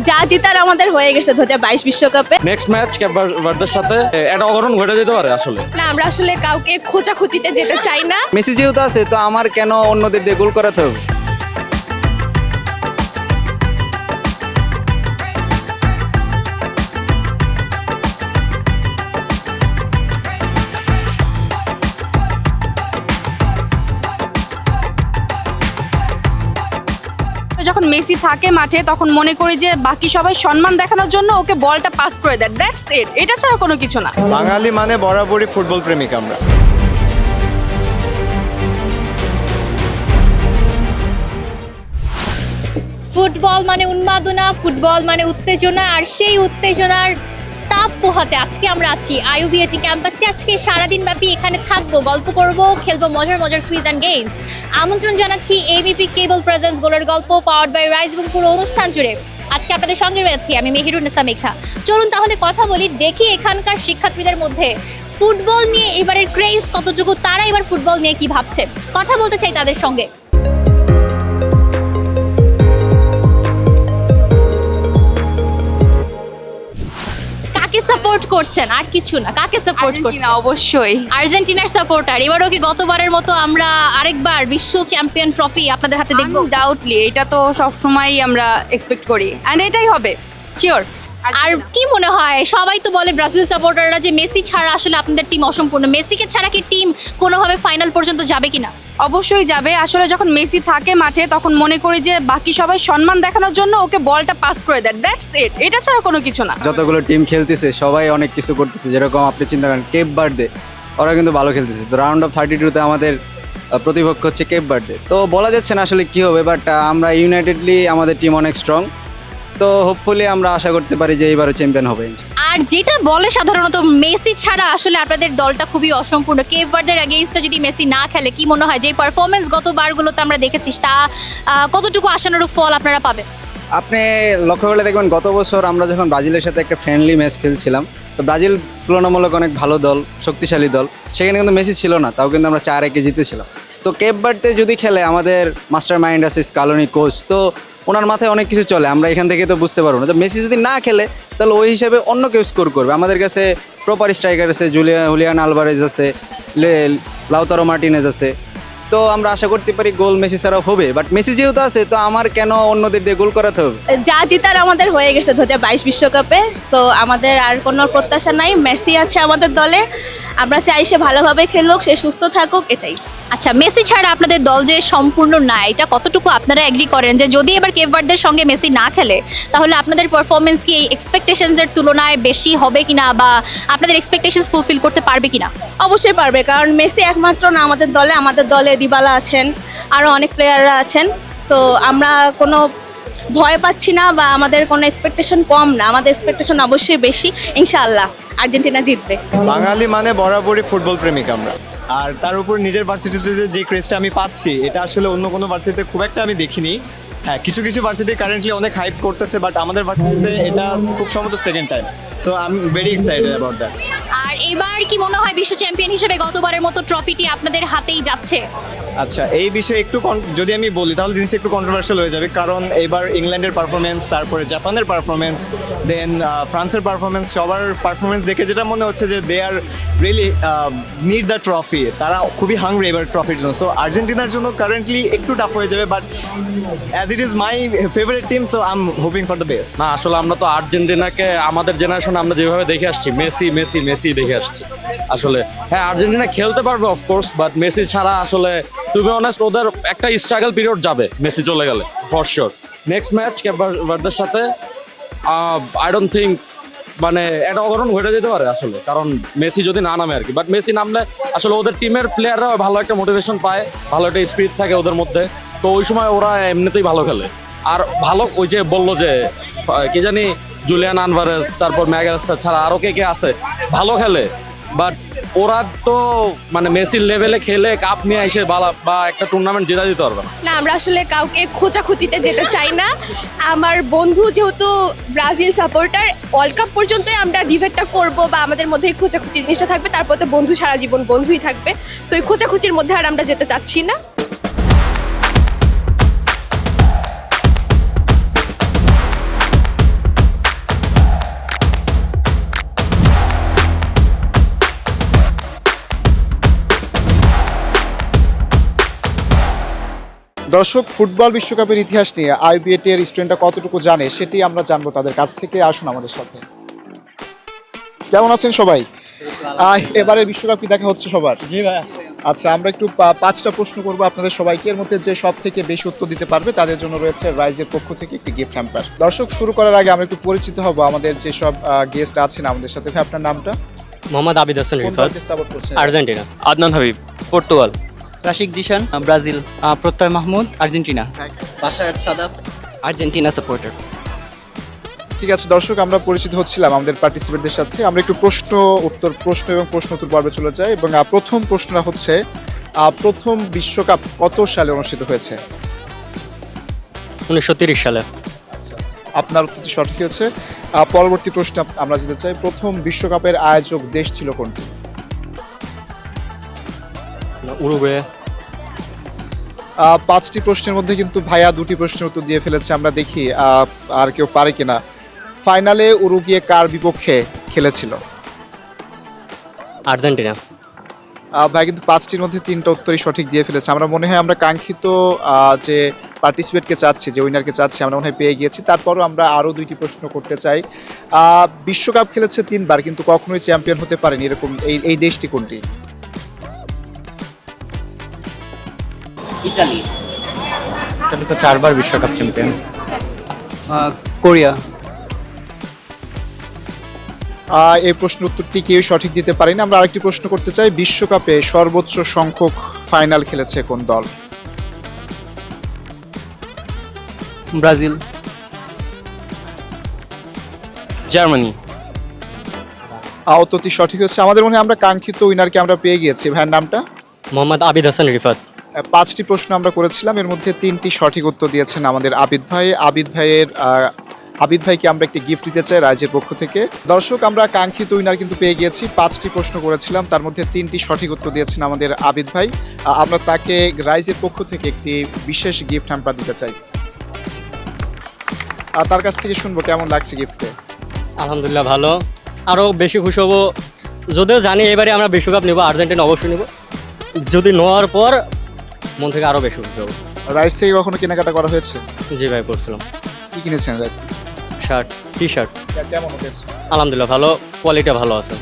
যা জেতার আমাদের হয়ে গেছে 2022 বিশ্বকাপে। নেক্সট ম্যাচ ক্যাপ ভার্দের সাথে একটা অঘটন ঘটে যেতে পারে আসলে। না, আমরা আসলে কাউকে খোঁচাখুচিতে যেতে চাই না। মেসি যেহেতু আছে তো আমার কেন অন্যদের দিয়ে গোল করাতে হবে? যখন মেসি থাকে মাঠে তখন মনে করি যে বাকি সবাই সম্মান দেখানোর জন্য ওকে বলটা পাস করে দেয়, দ্যাটস ইট, এটা ছাড়া কোনো কিছু না। বাঙালি মানে বরাবরই ফুটবল প্রেমিক আমরা। ফুটবল মানে উন্মাদনা, ফুটবল মানে উত্তেজনা, আর সেই উত্তেজনার তাপ পোহাতে আজকে আমরা আছি আইইউবিএটি ক্যাম্পাসে। আজকে সারাদিন ব্যাপী এখানে থাকবো, গল্প করব, খেলবো মজার মজার কুইজ অ্যান্ড গেমস। আমন্ত্রণ জানাচ্ছি এবিপি কেবল প্রেজেন্স গোলের গল্প পাওয়ার্ড বাই রাইজ এবং পুরো অনুষ্ঠান জুড়ে আজকে আপনাদের সঙ্গে রয়েছি আমি মেহেরুন্নেসা মেঘা। চলুন তাহলে কথা বলি, দেখি এখানকার শিক্ষার্থীদের মধ্যে ফুটবল নিয়ে এবারের ক্রেজ কতটুকু, তারা এবার ফুটবল নিয়ে কি ভাবছে। কথা বলতে চাই তাদের সঙ্গে। সাপোর্ট করছেন আর কিছু না, কাকে সাপোর্ট করছেন? অবশ্যই আর্জেন্টিনার সাপোর্টার। এবারও কি গতবারের মতো আমরা আরেকবার বিশ্ব চ্যাম্পিয়ন ট্রফি আপনাদের হাতে দেখব? ডাউটলি, এটা তো সব সময়ই আমরা এক্সপেক্ট করি এন্ড এটাই হবে শিওর। আর কি মনে হয়, সবাই তো বলে ব্রাজিল সাপোর্টাররা যে মেসি ছাড়া আসলে আপনাদের টিম অসম্পূর্ণ। মেসিকে ছাড়া কি টিম কোনোভাবে ফাইনাল পর্যন্ত যাবে কিনা? অবশ্যই যাবে। আসলে যখন মেসি থাকে মাঠে তখন মনে করি যে বাকি সবাই সম্মান দেখানোর জন্য ওকে বলটা পাস করে দেয়, দ্যাটস ইট, এটা ছাড়া কোনো কিছু না। যতগুলো টিম খেলতেছে সবাই অনেক কিছু করতেছে, যেরকম আপনি চিন্তা করেন কেপ বার্থডে, ওরা কিন্তু ভালো খেলতেছে। তো রাউন্ড অফ 32-তে আমাদের প্রতিপক্ষ হচ্ছে কেপ বার্থডে। তো বলা যাচ্ছে না আসলে কি হবে, বাট আমরা ইউনাইটেডলি আমাদের টিম অনেক স্ট্রং। তো হোপফুলি আমরা আশা করতে পারি যে এইবারও চ্যাম্পিয়ন হবে। আর যেটা বলে সাধারণত মেসি ছাড়া আসলে আপনাদের দলটা খুবই অসম্পূর্ণ। কেপ ভার্দের এগেইনস্টে যদি মেসি না খেলে, কি মনে হয় যে পারফরমেন্স গতবারগুলোতে আমরা দেখেছি তা কতটুকু আশানুরূপ ফল আপনারা পাবেন? আপনি লক্ষ্য করলে দেখবেন গত বছর আমরা যখন ব্রাজিলের সাথে একটা ফ্রেন্ডলি ম্যাচ খেলছিলাম, তো ব্রাজিল তুলনামূলক অনেক ভালো দল, শক্তিশালী দল, সেখানে কিন্তু মেসি ছিল না, তাও কিন্তু আমরা 4-1 জিতেছিলাম। তো কেপ বার্থডে যদি খেলে, আমাদের মাস্টার মাইন্ড আছে স্কালোনি কোচ, তো ওনার মাথায় অনেক কিছু চলে, আমরা এখান থেকে তো বুঝতে পারবো না। তো মেসি যদি না খেলে তাহলে ওই হিসাবে অন্য কেউ স্কোর করবে। আমাদের কাছে প্রপার স্ট্রাইকার আছে, হুলিয়ান আলভারেজ আছে, লাউতারো মার্টিনেজ আছে। তো আমরা আশা করতে পারি গোল মেসি ছাড়াও হবে, বাট মেসি যেহেতু আছে তো আমার কেন অন্যদের দিয়ে গোল করাতে হবে? যা জেতার আমাদের হয়ে গেছে 2022 বিশ্বকাপে। সো আমাদের আর কোনো প্রত্যাশা নাই, মেসি আছে আমাদের দলে। আমরা চাই সে ভালোভাবে খেলুক, সে সুস্থ থাকুক, এটাই। আচ্ছা, মেসি ছাড়া আপনাদের দল যে সম্পূর্ণ না, এটা কতটুকু আপনারা এগ্রি করেন যে যদি এবার কেপ ভার্দের সঙ্গে মেসি না খেলে তাহলে আপনাদের পারফরমেন্স কি এই এক্সপেকটেশনসের তুলনায় বেশি হবে কিনা, বা আপনাদের এক্সপেকটেশনস ফুলফিল করতে পারবে কিনা? অবশ্যই পারবে, কারণ মেসি একমাত্র না আমাদের দলে দিবালা আছেন, আরও অনেক প্লেয়াররা আছেন। সো আমরা কোনো ভয় পাচ্ছি না, বা আমাদের কোনো এক্সপেকটেশন কম না, আমাদের এক্সপেকটেশন অবশ্যই বেশি। ইনশাআল্লাহ আর্জেন্টিনা জিতবে। বাঙালি মানে বরাবরই ফুটবল প্রেমিক আমরা। আর তার উপর নিজের ভার্সিটিতে যে ক্রেজটা আমি পাচ্ছি, এটা আসলে অন্য কোনো ভার্সিটিতে খুব একটা আমি দেখিনি। হ্যাঁ, কিছু কিছু ভার্সিটি কারেন্টলি অনেক হাইপ করতেছে, বাট আমাদের ভার্সিটিতে এটা খুব সম্ভবত second time. So I am very excited about that. আর এবার কি মনে হয় বিশ্ব চ্যাম্পিয়ন হিসেবে গতবারের মতো ট্রফিটি আপনাদের হাতেই যাচ্ছে? আচ্ছা, এই বিষয়ে একটু যদি আমি বলি তাহলে জিনিসটা একটু কন্ট্রোভার্সিয়াল হয়ে যাবে, কারণ এবার ইংল্যান্ডের পারফরমেন্স, তারপরে জাপানের পারফরমেন্স, দেন ফ্রান্সের পারফরমেন্স, সবার পারফরমেন্স দেখে যেটা মনে হচ্ছে যে they are really need the trophy. তারা খুবই হাংরি এবার ট্রফির জন্য। সো আর্জেন্টিনার জন্য কারেন্টলি একটু টাফ হয়ে যাবে, but as it is my favourite team, so I am hoping for the best. না, আসলে আমরা তো আর্জেন্টিনাকে আমাদের জেনারেশন আমরা যেভাবে দেখে আসছি, মেসি মেসি মেসি দেখে আসছি আসলে। হ্যাঁ, আর্জেন্টিনা খেলতে পারবে অফকোর্স, বাট মেসি ছাড়া আসলে টু বি অনেস্ট ওদের একটা স্ট্রাগল পিরিয়ড যাবে মেসি চলে গেলে ফর শিওর। নেক্সট ম্যাচ ক্যাপ ভার্দের সাথে আই ডোন্ট থিঙ্ক মানে একটা অঘটন ঘটে যেতে পারে আসলে, কারণ মেসি যদি না নামে আর কি। বাট মেসি নামলে আসলে ওদের টিমের প্লেয়াররা ভালো একটা মোটিভেশন পায়, ভালো একটা স্পিরিট থাকে ওদের মধ্যে। তো ওই সময় ওরা এমনিতেই ভালো খেলে। আর ভালো ওই যে বললো যে কি জানি জুলিয়ান আলভারেজ, তারপর ম্যাগাস্টার ছাড়া আরও কে কে আছে ভালো খেলে, বাট ওরা তো মানে মেসির লেভেলে খেলে কাপ নিয়ে এসে বা একটা টুর্নামেন্ট জেতা দিতে পারবে না। না, আমরা আসলে কাউকে খোঁচাখুচিতে যেতে চাই না। আমার বন্ধু যেহেতু ব্রাজিল সাপোর্টার, ওয়ার্ল্ড কাপ পর্যন্তই আমরা ডিবেটটা করব, বা আমাদের মধ্যে এই খোঁচাখুচি জিনিসটা থাকবে, তারপর তো বন্ধু সারা জীবন বন্ধুই থাকবে। সো এই খোঁচাখুচির মধ্যে আর আমরা যেতে চাচ্ছি না। দর্শক, ফুটবল বিশ্বকাপের ইতিহাস নিয়ে আইবিএটি এর স্টুডেন্টরা কতটুকু জানে সেটি আমরা জানবো তাদের কাছ থেকে। আসুন আমাদের সাথে। কেমন আছেন সবাই? এবারের বিশ্বকাপ কি দেখা হচ্ছে সবার? জি ভাই। আচ্ছা, আমরা একটু 5টা প্রশ্ন করবো আপনাদের সবাইকে। এর মধ্যে যে সব থেকে বেশি উত্তর দিতে পারবে তাদের জন্য রয়েছে রাইজের পক্ষ থেকে একটি গিফট হ্যাম্পার। দর্শক, শুরু করার আগে আমরা একটু পরিচিত হব আমাদের যেসব গেস্ট আছেন আমাদের সাথে। ভাই, আপনার নামটা? মোহাম্মদ আবিদ হাসান কোন রিফাত, দলকে সাপোর্ট করছেন? Argentina. Adnan Habib, Portugal. Rashik Zishan, Brazil. Pratyay Mahmud, Argentina. Bashar Sadab, Argentina supporter. ঠিক আছে দর্শক, আমরা পরিচিত হচ্ছিলাম আমাদের পার্টিসিপেন্টদের সাথে। আমরা একটু প্রশ্ন এবং প্রশ্ন উত্তর পর্বে চলে যাই। এবং প্রথম প্রশ্নটা হচ্ছে, প্রথম বিশ্বকাপ কত সালে অনুষ্ঠিত হয়েছে? 1930 সালে। আপনার উত্তরটি সঠিক হয়েছে। পরবর্তী প্রশ্ন আমরা যেতে চাই, প্রথম বিশ্বকাপের আয়োজক দেশ ছিল কোনটি? উরুগুয়ে। 5টি প্রশ্নের মধ্যে কিন্তু ভাইয়া 2টি প্রশ্নের উত্তর দিয়ে ফেলেছে। আমরা দেখি আর কেউ পারে কিনা। ফাইনালে উরুগুয়ে কার বিপক্ষে খেলেছিল? আর্জেন্টিনা। ভাই কিন্তু 5টির মধ্যে 3টা উত্তরই সঠিক দিয়ে ফেলেছে। আমরা মনে হয় আমরা কাঙ্ক্ষিত যে পার্টিসিপেটকে চাচ্ছি, যে উইনারকে চাচ্ছি, আমরা মনে হয় পেয়ে গিয়েছি। তারপরও আমরা আরও 2টি প্রশ্ন করতে চাই। বিশ্বকাপ খেলেছে 3বার কিন্তু কখনোই চ্যাম্পিয়ন হতে পারেনি, এরকম এই দেশটি কোনটি? ইতালি। ইতালি তো 4বার বিশ্বকাপ চ্যাম্পিয়ন। কোরিয়া। এই প্রশ্নের উত্তরটি কেউ সঠিক দিতে পারেনি। আমরা আরেকটি প্রশ্ন করতে চাই, বিশ্বকাপে সর্বোচ্চ সংখ্যক ফাইনাল খেলেছে কোন দল? ব্রাজিল। জার্মানি। উত্তরটি সঠিক হচ্ছে। আমাদের মনে হয় আমরা কাঙ্ক্ষিত উইনারকে আমরা পেয়ে গিয়েছি। ভাইয়ের নামটা? মোহাম্মদ আবিদ হাসান রিফাত। 5টি প্রশ্ন আমরা করেছিলাম, এর মধ্যে 3টি সঠিক উত্তর দিয়েছেন আমাদের আবিদ ভাই। আবিদ ভাইকে আমরা একটি গিফট দিতে চাই রাইজের পক্ষ থেকে। দর্শক, আমরা কাঙ্ক্ষিত উইনার কিন্তু পেয়ে গিয়েছি। 5টি প্রশ্ন করেছিলাম, তার মধ্যে 3টি সঠিক উত্তর দিয়েছেন আমাদের আবিদ ভাই। আমরা তাকে রাইজের পক্ষ থেকে একটি বিশেষ গিফট হ্যাম্পার দিতে চাই। তার কাছ থেকে শুনবো কেমন লাগছে গিফট পেয়ে। আলহামদুলিল্লাহ ভালো, আরও বেশি খুশি হবো। যদিও জানি এবারে আমরা বিশ্বকাপ নেব, আর্জেন্টিনা অবশ্যই নেব। যদি নেওয়ার পর মন থেকে আরও বেশি খুশি হবো। রাইজ থেকে কখনো কেনাকাটা করা হয়েছে? জি ভাই, করছিলাম। কি কিনেছেন রাইজ থেকে? Shirt, T shirt. কেমন ওদের? আলহামদুলিল্লাহ ভালো, কোয়ালিটি ভালো আছে।